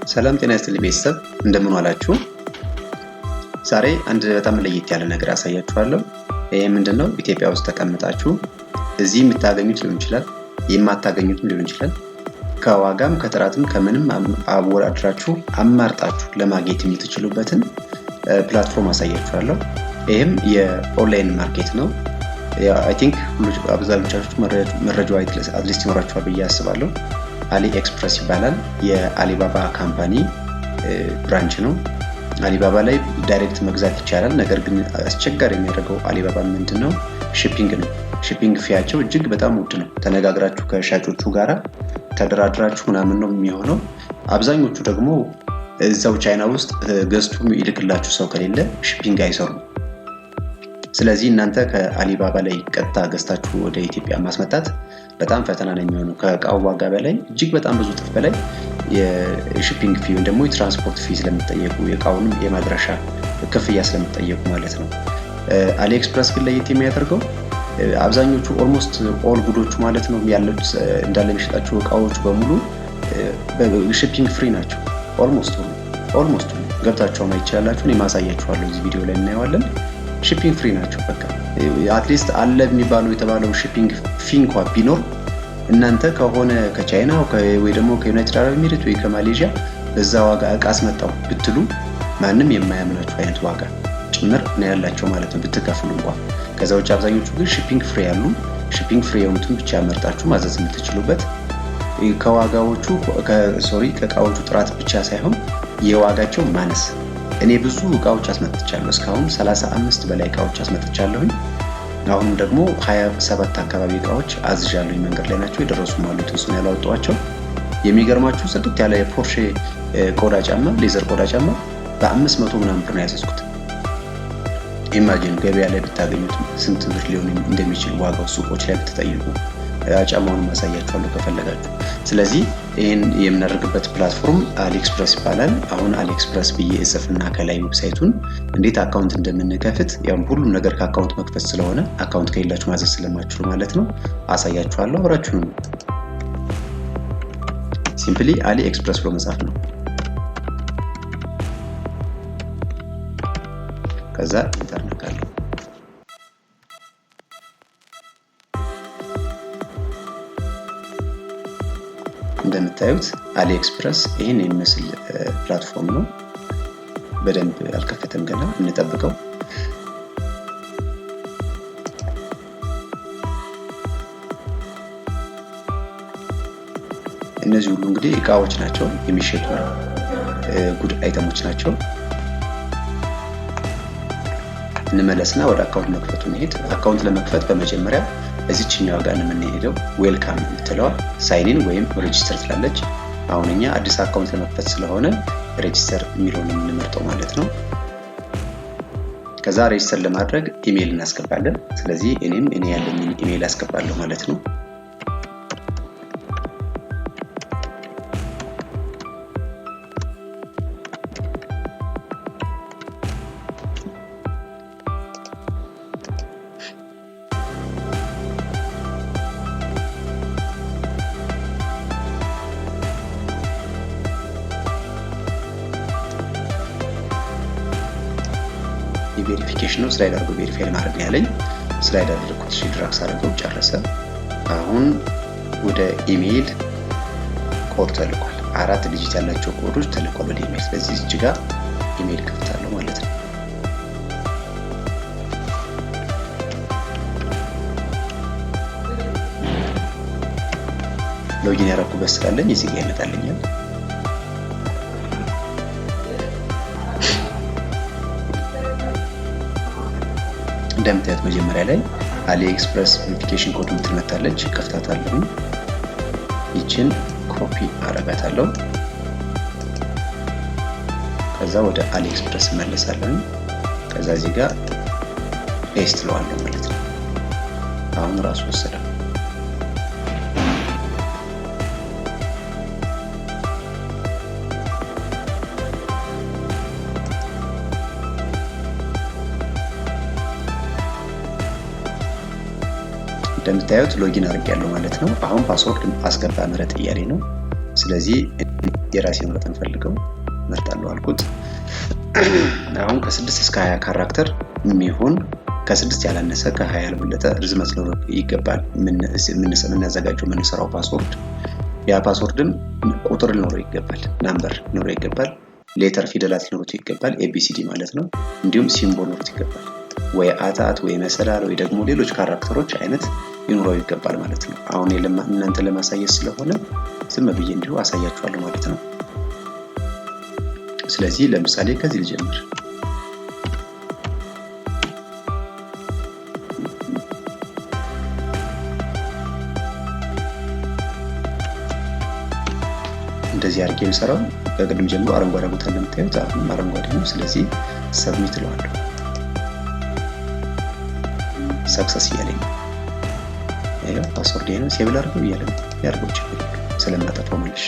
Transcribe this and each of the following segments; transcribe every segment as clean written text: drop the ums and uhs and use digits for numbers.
ሰላም ጤና ይስጥልኝ ቤተሰብ እንደምን ዋላችሁ? ዛሬ አንድ በጣም ለየት ያለ ነገር አሳያችኋለሁ። ይሄ ምንድነው? ኢትዮጵያ ውስጥ ተቀምጣችሁ እዚህ የምታገኙት ሊሆን ይችላል፣ የማታገኙትም ሊሆን ይችላል። ከዋጋም ከጥራትም ከምንም አወዳድራችሁ አማርጣችሁ ለማግኘት የምትችሉበትን ፕላትፎርም አሳያችኋለሁ። ይሄም የኦንላይን ማርኬት ነው። አይ ቲንክ አብዛኞቻችሁ መረጃው አትሊስት ይኖራችኋል ብዬ አስባለሁ። አሊ ኤክስፕረስ ይባላል። የአሊባባ ካምፓኒ ብራንች ነው። አሊባባ ላይ ዳይሬክት መግዛት ይቻላል። ነገር ግን አስቸጋሪ የሚያደርገው አሊባባ ምንድነው? ሺፒንግ ነው። ሺፒንግ ፊያቸው እጅግ በጣም ውድ ነው። ተነጋግራችሁ ከሻጮቹ ጋራ ተደራድራችሁ ምናምን ነው የሚሆነው። አብዛኞቹ ደግሞ እዛው ቻይና ውስጥ ገዝቶ ይልክላችሁ ሰው ከሌለ ሺፒንግ አይሰሩም። ስለዚህ እናንተ ከአሊባባ ላይ ቀጥታ ገዝታችሁ ወደ ኢትዮጵያ ማስመጣት በጣም ፈተና ነው የሚሆነው። ከእቃው ዋጋ በላይ እጅግ በጣም ብዙ እጥፍ በላይ የሺፒንግ ፊ ወይም ደግሞ የትራንስፖርት ፊ ስለምትጠየቁ የእቃውንም የማድረሻ ክፍያ ስለምትጠየቁ ማለት ነው። አሊ ኤክስፕረስ ግን ለየት የሚያደርገው አብዛኞቹ ኦልሞስት ኦል ጉዶቹ ማለት ነው ያሉት እንዳለ የሚሸጣቸው እቃዎች በሙሉ ሺፒንግ ፍሪ ናቸው። ኦልሞስት ገብታችሁ ማየት ይችላላችሁ። እኔ ማሳያችኋለሁ እዚህ ቪዲዮ ላይ እናየዋለን። ሺፒንግ ፍሪ ናቸው። በቃ አትሊስት አለ የሚባለው የተባለው ሺፒንግ ፊ እንኳን ቢኖር እናንተ ከሆነ ከቻይና ወይ ደግሞ ከዩናይትድ አረብ ኤሚሬት ወይ ከማሌዥያ በዛ ዋጋ እቃ አስመጣው ብትሉ ማንም የማያምናችሁ አይነት ዋጋ ጭምር ነው ያላቸው ማለት ነው ብትከፍሉ እንኳን። ከዛ ውጭ አብዛኞቹ ግን ሺፒንግ ፍሪ ያሉ ሺፒንግ ፍሪ የሆኑትን ብቻ መርጣችሁ ማዘዝ የምትችሉበት ከዋጋዎቹ ከእቃዎቹ ጥራት ብቻ ሳይሆን የዋጋቸው ማነስ። እኔ ብዙ እቃዎች አስመጥቻለሁ። እስካሁን 35 በላይ እቃዎች አስመጥቻለሁኝ። አሁን ደግሞ 27 አካባቢ እቃዎች አዝዣለሁኝ። መንገድ ላይ ናቸው የደረሱ ማለት ነው ያላወጣኋቸው። የሚገርማችሁ ጽድት ያለ የፖርሼ ቆዳ ጫማ ሌዘር ቆዳ ጫማ በ500 ምናምን ብር ነው ያዘዝኩት። ኢማጂን ገበያ ላይ ብታገኙት ስንት ብር ሊሆን እንደሚችል ዋጋው ሱቆች ላይ ብትጠይቁ። ጫማውን ማሳያችኋለሁ ከፈለጋችሁ። ስለዚህ ይሄን የምናደርግበት ፕላትፎርም አሊኤክስፕረስ ይባላል። አሁን አሊኤክስፕረስ ብዬ እጽፍና ከላይ ዌብሳይቱን እንዴት አካውንት እንደምንከፍት ያው ሁሉም ነገር ከአካውንት መክፈት ስለሆነ አካውንት ከሌላችሁ ማዘዝ ስለማትችሉ ማለት ነው አሳያችኋለሁ። አብራችሁ ነው። ሲምፕሊ አሊኤክስፕረስ ብሎ መጻፍ ነው። ከዛ ኢንተር ነካለሁ። እንደምታዩት አሊኤክስፕረስ ይሄን የሚመስል ፕላትፎርም ነው። በደንብ አልከፈተም ገና እንጠብቀው። እነዚህ ሁሉ እንግዲህ እቃዎች ናቸው፣ የሚሸጡ ጉድ አይተሞች ናቸው። እንመለስና ወደ አካውንት መክፈቱ እንሄድ። አካውንት ለመክፈት በመጀመሪያ እዚህኛው ጋር ነው የምንሄደው። ዌልካም የምትለዋ ሳይን ወይም ሬጂስተር ትላለች። አሁን እኛ አዲስ አካውንት ለመክፈት ስለሆነ ሬጂስተር የሚለውን የምንመርጠው ማለት ነው። ከዛ ሬጂስተር ለማድረግ ኢሜይል እናስገባለን። ስለዚህ እኔ ያለኝን ኢሜይል አስገባለሁ ማለት ነው። የቬሪፊኬሽን ነው። ስላይድ አድርጎ ቬሪፋይ ማድረግ ያለኝ ስላይድ አድርጎት ድራክስ አድርጎ ጨረሰ። አሁን ወደ ኢሜይል ኮድ ተልኳል። 4 ዲጂት ያላቸው ኮዶች ተልኳል ወደ ኢሜይል። ስለዚህ እዚህ ጋር ኢሜይል ከፍታለሁ ማለት ነው። ሎጊን ያደረኩበት ስላለኝ እዚህ ጋር ይመጣልኛል። እንደምታዩት መጀመሪያ ላይ አሊኤክስፕረስ ቬሪፊኬሽን ኮድ የምትመጣለች ከፍታታለሁ። ይችን ኮፒ አረጋታለሁ። ከዛ ወደ አሊኤክስፕረስ መለሳለሁ። ከዛ እዚህ ጋር ፔስት ለዋለሁ ማለት ነው። አሁን ራሱ ወሰደ። እንደምታዩት ሎጊን አድርጌያለሁ ማለት ነው። አሁን ፓስወርድ አስገባ ምረጥ እያለኝ ነው። ስለዚህ የራሴን መጠን ፈልገው መርጣለሁ አልኩት። አሁን ከ6 እስከ 20 ካራክተር የሚሆን ከ6 ያላነሰ ከ20 ያልበለጠ ርዝመት ሊኖረው ይገባል። የምናዘጋጀው የምንሰራው ፓስወርድ ያ ፓስወርድም ቁጥር ሊኖረው ይገባል፣ ናምበር ሊኖረው ይገባል፣ ሌተር ፊደላት ሊኖሩት ይገባል፣ ኤቢሲዲ ማለት ነው። እንዲሁም ሲምቦል ሊኖሩት ይገባል፣ ወይ አታት ወይ መሰላል ወይ ደግሞ ሌሎች ካራክተሮች አይነት ሊኖረው ይገባል ማለት ነው። አሁን እናንተ ለማሳየት ስለሆነ ዝም ብዬ እንዲሁ አሳያችኋለሁ ማለት ነው። ስለዚህ ለምሳሌ ከዚህ ልጀምር። እንደዚህ አድርጌ የምሰራው ከቅድም ጀምሮ አረንጓዴ ቦታ እንደምታዩት አሁንም አረንጓዴ ነው። ስለዚህ ሰብሚት እለዋለሁ። ሰክሰስ እያለኝ ነው። ይሄው ፓስወርድ ነው ሴቭ አድርገው እያለኝ ያርገው ችግር ስለማጠፋው መልሽ።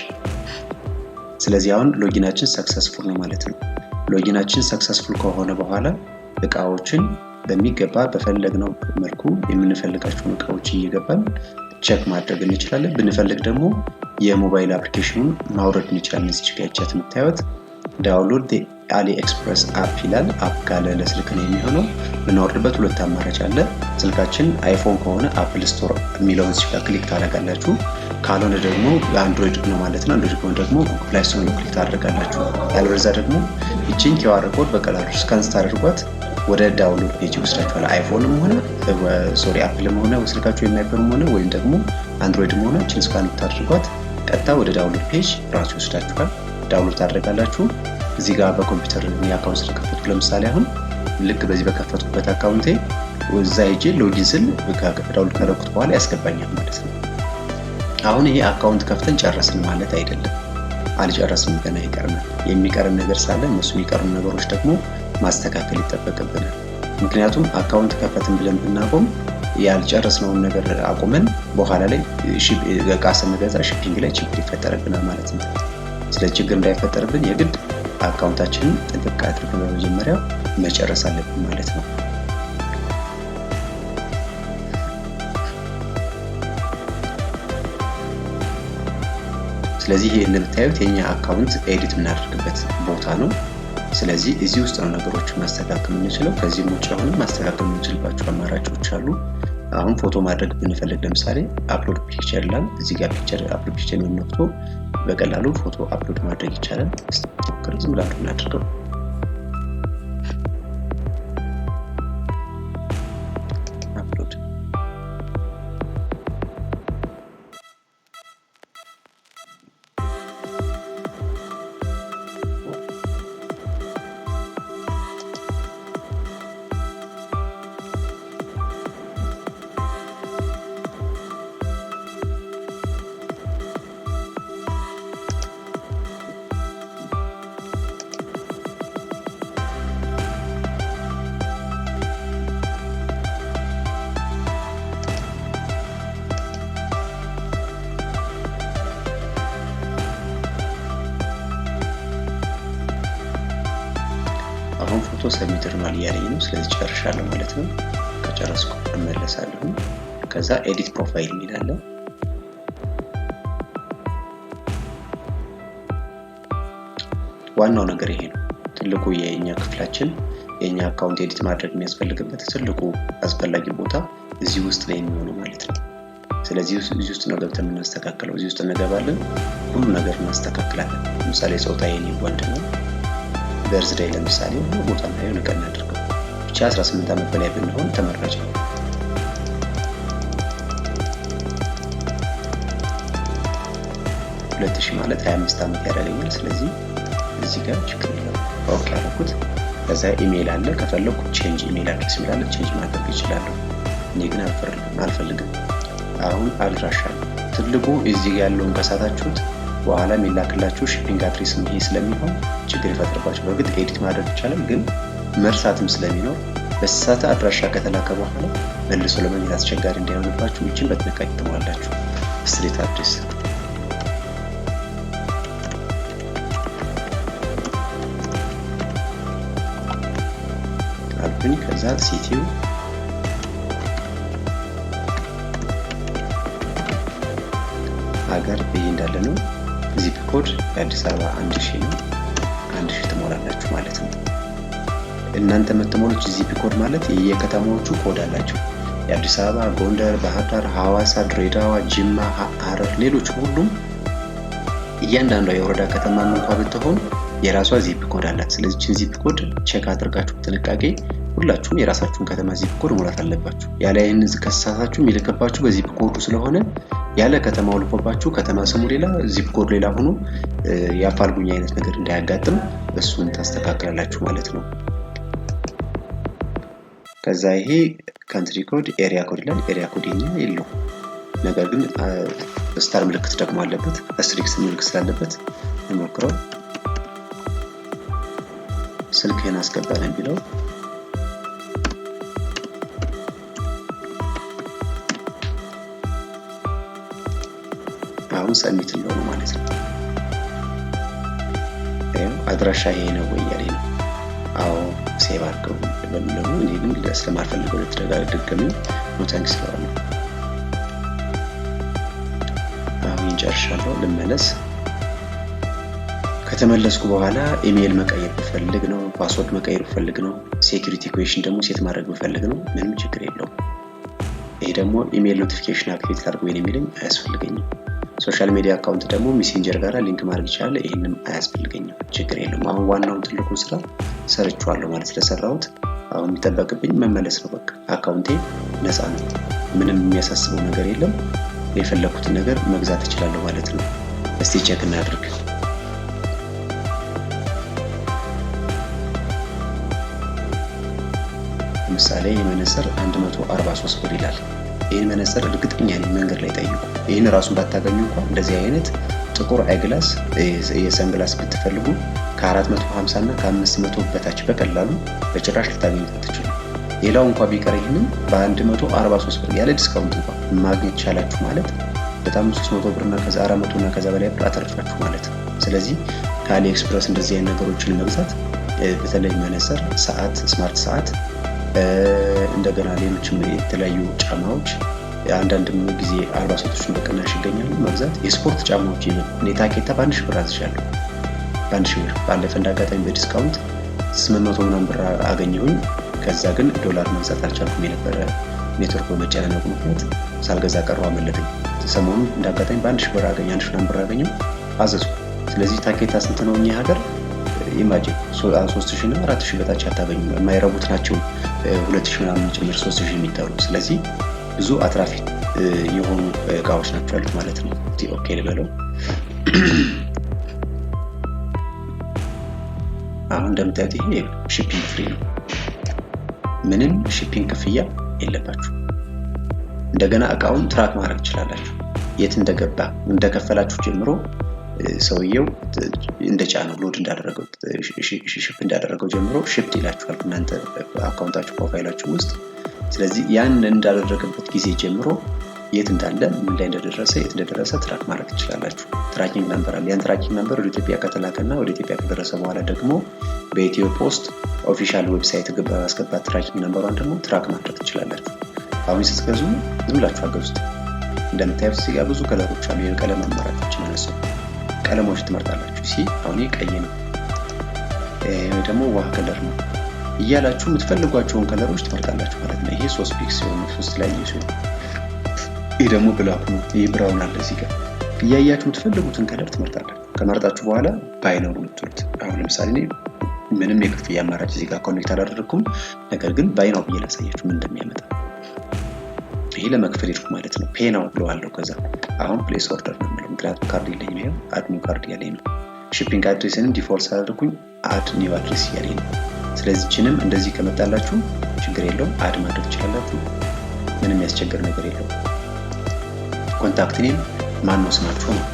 ስለዚህ አሁን ሎጊናችን ሰክሰስፉል ነው ማለት ነው። ሎጊናችን ሰክሰስፉል ከሆነ በኋላ እቃዎችን በሚገባ በፈለግነው መልኩ የምንፈልጋቸውን እቃዎች እየገባን ቼክ ማድረግ እንችላለን። ብንፈልግ ደግሞ የሞባይል አፕሊኬሽኑን ማውረድ እንችላለን። እዚህ ጋር ቻት የምታዩት ዳውንሎድ አሊ ኤክስፕረስ አፕ ይላል። አፕ ካለ ለስልክ ነው የሚሆነው። ብናወርድበት ሁለት አማራጭ አለ። ስልካችን አይፎን ከሆነ አፕል ስቶር የሚለውን እዚህ ጋር ክሊክ ታደርጋላችሁ። ካልሆነ ደግሞ አንድሮይድ ነው ማለት ነው። አንድሮይድ ከሆነ ደግሞ ጉግል ፕሌይ ስቶር ነው ክሊክ ታደርጋላችሁ። ያለበለዚያ ደግሞ ይቺን ኪውአር ኮድ በቀላሉ ስካን ስታደርጓት ወደ ዳውንሎድ ፔጅ ይወስዳችኋል። አይፎንም ሆነ አፕልም ሆነ ስልካችሁ የማይፈርም ሆነ ወይም ደግሞ አንድሮይድም ሆነ ይቺን ስካን ታደርጓት ቀጥታ ወደ ዳውንሎድ ፔጅ ራሱ ይወስዳችኋል። ዳውንሎድ ታደርጋላችሁ። እዚህ ጋር በኮምፒውተር የአካውንት ስለከፈትኩ ለምሳሌ አሁን ልክ በዚህ በከፈትኩበት አካውንቴ እዛ ሄጄ ሎጊን ስል ዳውንሎድ ካደረኩት በኋላ ያስገባኛል ማለት ነው። አሁን ይሄ አካውንት ከፍተን ጨረስን ማለት አይደለም። አልጨረስንም፣ ገና ይቀርናል። የሚቀርን ነገር ሳለ እነሱ የሚቀርኑ ነገሮች ደግሞ ማስተካከል ይጠበቅብናል። ምክንያቱም አካውንት ከፈትን ብለን ብናቆም ያልጨረስነውን ነገር አቁመን በኋላ ላይ እቃ ስንገዛ ሺፒንግ ላይ ችግር ይፈጠርብናል ማለት ነው። ስለዚህ ችግር እንዳይፈጠርብን የግድ አካውንታችንን ጥንቅቅ አድርገን በመጀመሪያ መጨረስ አለብን ማለት ነው። ስለዚህ ይሄ እንደምታዩት የኛ አካውንት ኤዲት የምናደርግበት ቦታ ነው። ስለዚህ እዚህ ውስጥ ነው ነገሮችን ማስተካከል የምንችለው። ከዚህም ውጭ አሁንም ማስተካከል የምንችልባቸው አማራጮች አሉ። አሁን ፎቶ ማድረግ ብንፈልግ ለምሳሌ አፕሎድ ፒክቸር ይላል። እዚህ ጋር አፕሎድ ፒክቸር ነው ነክቶ በቀላሉ ፎቶ አፕሎድ ማድረግ ይቻላል። ዝም ብላችሁ እናድርገው። አፕሎድ አሁን ፎቶ ሰብሚት ሆኗል እያለኝ ነው። ስለዚህ ጨርሻለሁ ማለት ነው። ከጨረስኩ እመለሳለሁ። ከዛ ኤዲት ፕሮፋይል የሚላለ ዋናው ነገር ይሄ ነው። ትልቁ የኛ ክፍላችን የኛ አካውንት ኤዲት ማድረግ የሚያስፈልግበት ትልቁ አስፈላጊ ቦታ እዚህ ውስጥ ላይ የሚሆነው ማለት ነው። ስለዚህ እዚህ ውስጥ ነው ገብተን የምናስተካክለው። እዚህ ውስጥ እንገባለን፣ ሁሉ ነገር እናስተካክላለን። ለምሳሌ ጾታዬ ወንድ ነው። በርዝዴይ ለምሳሌ ሁሉ ቦታ ላይ የሆነ ቀን አድርገው ብቻ 18 ዓመት በላይ ብንሆን ተመራጭ ነው። ሁለት ሺህ ማለት 25 ዓመት ያደርገኛል። ስለዚህ እዚህ ጋር ችግር የለውም። ኦኬ አልኩት። ከዛ ኢሜል አለ። ከፈለኩ ቼንጅ ኢሜል አድሬስ ይላል፣ ቼንጅ ማድረግ ይችላል። እኔ ግን አልፈልግም። አሁን አድራሻ ትልቁ እዚህ ጋር ያለውን ከሳታችሁት በኋላ የሚላክላችሁ ሺፒንግ አድሬስ ይሄ ስለሚሆን ችግር ይፈጥርባችሁ። በእርግጥ ኤዲት ማድረግ ይቻላል፣ ግን መርሳትም ስለሚኖር በሳተ አድራሻ ከተላከ በኋላ መልሶ ለማግኘት አስቸጋሪ እንዳይሆንባችሁ ይችን በጥንቃቄ ትሞላላችሁ። ስትሪት አድሬስ አልኩኝ። ከዛ ሲቲው ሀገር ይሄ እንዳለ ነው። ዚፕ ኮድ የአዲስ አበባ 1000 ነው። 1000 ትሞላላችሁ ማለት ነው። እናንተ የምትሞሉት ዚፕ ኮድ ማለት የከተማዎቹ ኮድ አላቸው። የአዲስ አበባ፣ ጎንደር፣ ባህር ዳር፣ ሐዋሳ፣ ድሬዳዋ፣ ጅማ፣ ሐረር፣ ሌሎች ሁሉም እያንዳንዷ የወረዳ ከተማ እንኳን ብትሆን የራሷ ዚፕ ኮድ አላት። ስለዚህ ዚፕ ኮድ ቼክ አድርጋችሁ ጥንቃቄ ሁላችሁም የራሳችሁን ከተማ ዚፕ ኮድ መሙላት አለባችሁ። ያለ ይሄንን ከሳሳችሁ የሚልከባችሁ በዚፕ ኮዱ ስለሆነ ያለ ከተማው ልኮባችሁ ከተማ ስሙ ሌላ ዚፕ ኮድ ሌላ ሆኖ የአፋልጉኝ አይነት ነገር እንዳያጋጥም እሱን ታስተካክላላችሁ ማለት ነው። ከዛ ይሄ ካንትሪ ኮድ ኤሪያ ኮድ ይላል። ኤሪያ ኮድ የለው፣ ነገር ግን ስታር ምልክት ደግሞ አለበት፣ አስትሪክስ ምልክት ስላለበት እንሞክረው። ስልክህን አስገባ ነው የሚለው። አሁን ሰሚት ነው ማለት ነው። አድራሻ ይሄ ነው ወይ ያለኝ ነው። አዎ ሴቭ አድርገው በሚለው እኔ ግን ስለማልፈልገው ለተደጋጋሚ ኖታንክ ስለሆነ አሁን ጨርሻለሁ። ልመለስ። ከተመለስኩ በኋላ ኢሜል መቀየር ብፈልግ ነው፣ ፓስወርድ መቀየር ብፈልግ ነው፣ ሴኩሪቲ ኩዌሽን ደግሞ ሴት ማድረግ ብፈልግ ነው፣ ምንም ችግር የለውም። ይሄ ደግሞ ኢሜል ኖቲፊኬሽን አክቲቬት አድርጉ የሚለኝ አያስፈልገኝም። ሶሻል ሚዲያ አካውንት ደግሞ ሜሴንጀር ጋር ሊንክ ማድረግ ይችላል። ይሄንም አያስፈልገኝም፣ ችግር የለውም። አሁን ዋናውን ትልቁን ስራ ሰርቻለሁ ማለት ስለሰራሁት አሁን የሚጠበቅብኝ መመለስ ነው። በቃ አካውንቴ ነፃ ነው፣ ምንም የሚያሳስበው ነገር የለም። የፈለኩትን ነገር መግዛት እችላለሁ ማለት ነው። እስቲ ቼክ እናድርግ። ለምሳሌ የመነጽር 143 ብር ይላል። ይሄን መነጽር እርግጠኛ ነኝ መንገድ ላይ ጠይቁ። ይሄን ራሱን ባታገኙ እንኳን እንደዚህ አይነት ጥቁር አይግላስ የሰንግላስ ብትፈልጉ ከ450 እና ከ500 በታች በቀላሉ በጭራሽ ልታገኙት አትችሉም። ሌላው እንኳን ቢቀር ይሄንን በ143 ብር ያለ ዲስካውንት እንኳን ማግኘት ቻላችሁ ማለት በጣም 300 ብር እና ከዛ 400 እና ከዛ በላይ ብር አተርፋችሁ ማለት ነው። ስለዚህ ከአሊ ኤክስፕረስ እንደዚህ አይነት ነገሮችን መግዛት በተለይ መነጽር፣ ሰዓት፣ ስማርት ሰዓት እንደገና ሌሎችም የተለያዩ ጫማዎች አንዳንድ ጊዜ አልባሳቶችን በቅናሽ ይገኛሉ መግዛት። የስፖርት ጫማዎች እኔ ታኬታ በ1000 ብር አዝዣለሁ። በ1000 ብር ባለፈ እንዳጋጣሚ በዲስካውንት 800 ምናምን ብር አገኘሁኝ። ከዛ ግን ዶላር መግዛት አልቻልኩም የነበረ ኔትወርክ በመጨናነቁ ምክንያት ሳልገዛ ቀረሁ፣ አመለጠኝ። ሰሞኑን እንዳጋጣሚ በ1000 ብር አገኘሁ፣ 1000 ምናምን ብር አገኘሁ፣ አዘዝኩ። ስለዚህ ታኬታ ስንት ነው እኛ ሀገር? ኢማጂን 3000 እና 4000 በታች አታገኙም። የማይረቡት ናቸው 2000 ምናምን ጭምር 3000 የሚጠሩ። ስለዚህ ብዙ አትራፊ የሆኑ እቃዎች ናቸው ያሉት ማለት ነው። ኦኬ ልበለው። አሁን እንደምታዩት ይሄ ሺፒንግ ፍሪ ነው። ምንም ሺፒንግ ክፍያ የለባችሁ። እንደገና እቃውን ትራክ ማድረግ ትችላላችሁ። የት እንደገባ እንደከፈላችሁ ጀምሮ ሰውየው እንደጫነው ሎድ እንዳደረገው ሺፕ እንዳደረገው ጀምሮ ሺፕ ይላችኋል እናንተ አካውንታችሁ ፕሮፋይላችሁ ውስጥ። ስለዚህ ያን እንዳደረገበት ጊዜ ጀምሮ የት እንዳለ ምን ላይ እንደደረሰ የት እንደደረሰ ትራክ ማድረግ ትችላላችሁ። ትራኪንግ ነምበር አለ። ያን ትራኪንግ ነምበር ወደ ኢትዮጵያ ከተላከና ወደ ኢትዮጵያ ከደረሰ በኋላ ደግሞ በኢትዮ ፖስት ኦፊሻል ዌብሳይት በማስገባት ትራኪንግ ነምበሯን ደግሞ ትራክ ማድረግ ትችላላችሁ። አሁን ስትገዙ ዝም ብላችሁ አገዙት። እንደምታዩት እዚህ ጋር ብዙ ከለሮች አሉ። የቀለም አማራጮችን አነሱ ቀለሞች ትመርጣላችሁ። አሁን ቀይ ነው፣ ይሄ ደግሞ ውሃ ከለር ነው እያላችሁ የምትፈልጓቸውን ከለሮች ትመርጣላችሁ ማለት ነው። ይሄ 3 ፒክስ ሲሆን 3 ላይ ሲሆን ይሄ ደግሞ ብላክ ነው፣ ይሄ ብራውን አለ። እዚህ ጋር እያያችሁ የምትፈልጉትን ከለር ትመርጣላችሁ። ከመርጣችሁ በኋላ ባይ ነው የምትሉት። አሁን ለምሳሌ እኔ ምንም የክፍያ አማራጭ እዚህ ጋር ኮኔክት አላደረኩም፣ ነገር ግን ባይ ነው ብዬ ላሳያችሁ ምን እንደሚያመጣ። ይሄ ለመክፈል ይልኩ ማለት ነው። ፔ ነው ብለዋለሁ። ከዛ አሁን ፕሌስ ኦርደር ነው የምለው፣ ምክንያቱም ካርድ የለኝም። ይሄው አድ ኒው ካርድ ያለኝ ነው። ሺፒንግ አድሬስን ዲፎልት አድርጉኝ፣ አድ ኒው አድሬስ ያለኝ ነው። ስለዚህችንም እንደዚህ ከመጣላችሁ ችግር የለውም አድ ማድረግ ትችላላችሁ። ምንም ያስቸግር ነገር የለውም። ኮንታክት ኔም ማን ነው ስማችሁ ነው።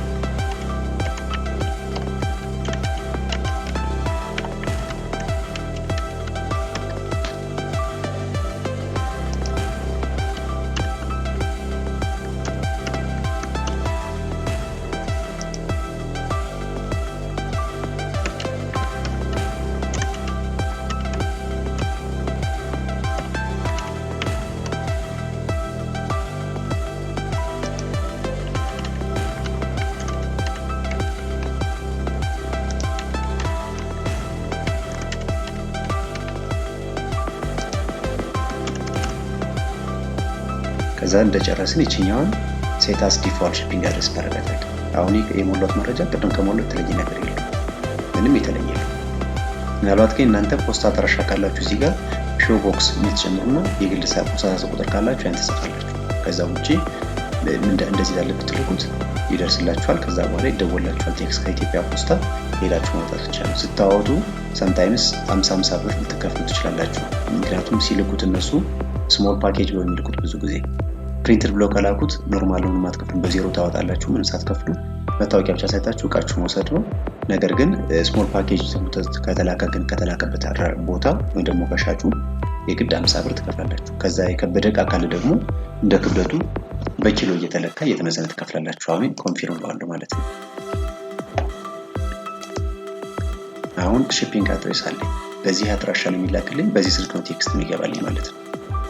ከዛ እንደጨረስን ይችኛውን ሴት አስ ዲፎልት ሺፒንግ አድሬስ እናደርጋታለን። አሁን የሞላሁት መረጃ ቅድም ከሞላሁት የተለየ ነገር የለም፣ ምንም የተለየ የለም። ምናልባት ግን እናንተ ፖስታ አድራሻ ካላችሁ እዚህ ጋር ሾው ቦክስ የምትጨምሩና የግል ፖስታ ቁጥር ካላችሁ ያን ትጽፋላችሁ። ከዛ ውጪ እንደዚህ ያለ ብትልኩት ይደርስላችኋል። ከዛ በኋላ ይደወላችኋል ቴክስት ከኢትዮጵያ ፖስታ ሄዳችሁ ማውጣት ትችላላችሁ። ስታወጡ ሰምታይምስ 50 ብር ልትከፍሉ ትችላላችሁ። ምክንያቱም ሲልኩት እነሱ ስሞል ፓኬጅ በሚልኩት ብዙ ጊዜ ፕሪንትድ ብለው ከላኩት ኖርማሉን ማትከፍሉ በዜሮ ታወጣላችሁ። ምንም ሳትከፍሉ መታወቂያ ብቻ ሳይታችሁ እቃችሁ መውሰድ ነው። ነገር ግን ስሞል ፓኬጅ ከተላከበት ቦታ ወይ ደግሞ ከሻጩ የግድ 50 ብር ትከፍላላችሁ። ከዛ የከበደ እቃ ካለ ደግሞ እንደ ክብደቱ በኪሎ እየተለካ እየተመዘነ ትከፍላላችሁ። አሁን ኮንፊርም ባለው ማለት ነው። አሁን ሺፒንግ አድሬስ አለ። በዚህ አድራሻ ነው የሚላክልኝ፣ በዚህ ስልክ ነው ቴክስት የሚገባልኝ ማለት ነው።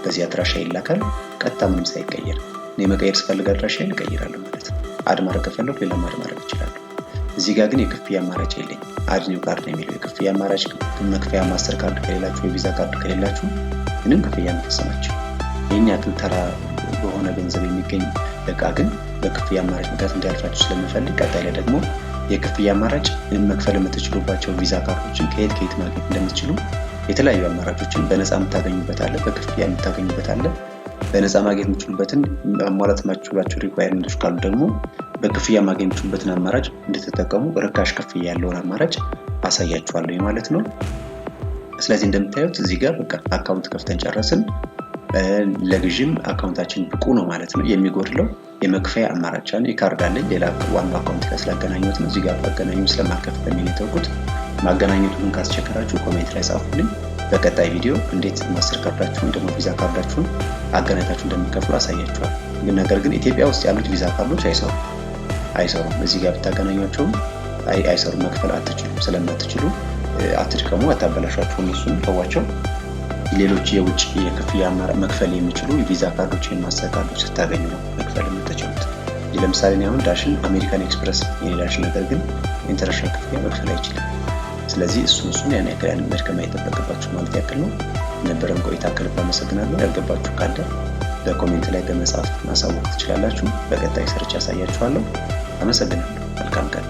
በዚህ አድራሻ ይላካል ቀጥታ ምንም ሳይቀየር። እኔ መቀየር ስፈልግ አድራሻዬን እቀይራለሁ ማለት ነው። አድ ማድረግ ከፈለኩ ሌላ ማድረግ እችላለሁ። እዚህ ጋር ግን የክፍያ አማራጭ የለኝ። አድ ኒው ካርድ ነው የሚለው። የክፍያ አማራጭ መክፈያ ማስተር ካርድ ከሌላችሁ የቪዛ ካርድ ከሌላችሁ ምንም ክፍያ መፈጸማችሁ። ይህን ያክል ተራ በሆነ ገንዘብ የሚገኝ እቃ ግን በክፍያ አማራጭ ምክንያት እንዲያልፋችሁ ስለምፈልግ ቀጣይ ላይ ደግሞ የክፍያ አማራጭ መክፈል የምትችሉባቸው ቪዛ ካርዶችን ከየት ማግኘት እንደምትችሉ የተለያዩ አማራጮችን በነፃ የምታገኙበት አለ፣ በክፍያ የምታገኙበት አለ። በነፃ ማግኘት የምትችሉበትን ማሟላት የማትችሏቸው ሪኳየርመንቶች ካሉ ደግሞ በክፍያ ማግኘት የምትችሉበትን አማራጭ እንድትጠቀሙ ርካሽ ክፍያ ያለውን አማራጭ አሳያችኋለሁ ማለት ነው። ስለዚህ እንደምታዩት እዚህ ጋር በቃ አካውንት ከፍተን ጨረስን። ለግዥም አካውንታችን ብቁ ነው ማለት ነው። የሚጎድለው የመክፈያ አማራጭ ነው። የካርድ አለኝ ሌላ ዋናው አካውንት ጋር ስላገናኙት ነው። እዚህ ጋር ባገናኙ ስለማከፍል የሚነተውቁት ማገናኘቱን ካስቸገራችሁ ኮሜንት ላይ ጻፉልኝ። በቀጣይ ቪዲዮ እንዴት ማስተር ካርዳችሁን ደግሞ ቪዛ ካርዳችሁን አገናኝታችሁ እንደምትከፍሉ አሳያችኋል። ነገር ግን ኢትዮጵያ ውስጥ ያሉት ቪዛ ካርዶች አይሰሩም። እዚህ ጋር ብታገናኟቸው አይሰሩም። መክፈል አትችሉም። ስለማትችሉ አትድከሙ፣ አታበላሿቸው። እነሱን ተዋቸው። ሌሎች የውጭ የክፍያ መክፈል የሚችሉ የቪዛ ካርዶችን ማስተር ካርዶች ስታገኙ ነው መክፈል የምትችሉት። ለምሳሌ አሁን ዳሽን አሜሪካን ኤክስፕረስ የዳሽን ነገር ግን ኢንተርናሽናል ክፍያ መክፈል አይችልም። ስለዚህ እሱን ያን ያክል መድከም አይጠበቅባችሁ ማለት ያክል ነው። የነበረን ቆይታ ከልብ አመሰግናለሁ። ያልገባችሁ ካለ በኮሜንት ላይ በመጻፍ ማሳወቅ ትችላላችሁ። በቀጣይ ሰርች ያሳያችኋለሁ። አመሰግናለሁ። መልካም ቀን።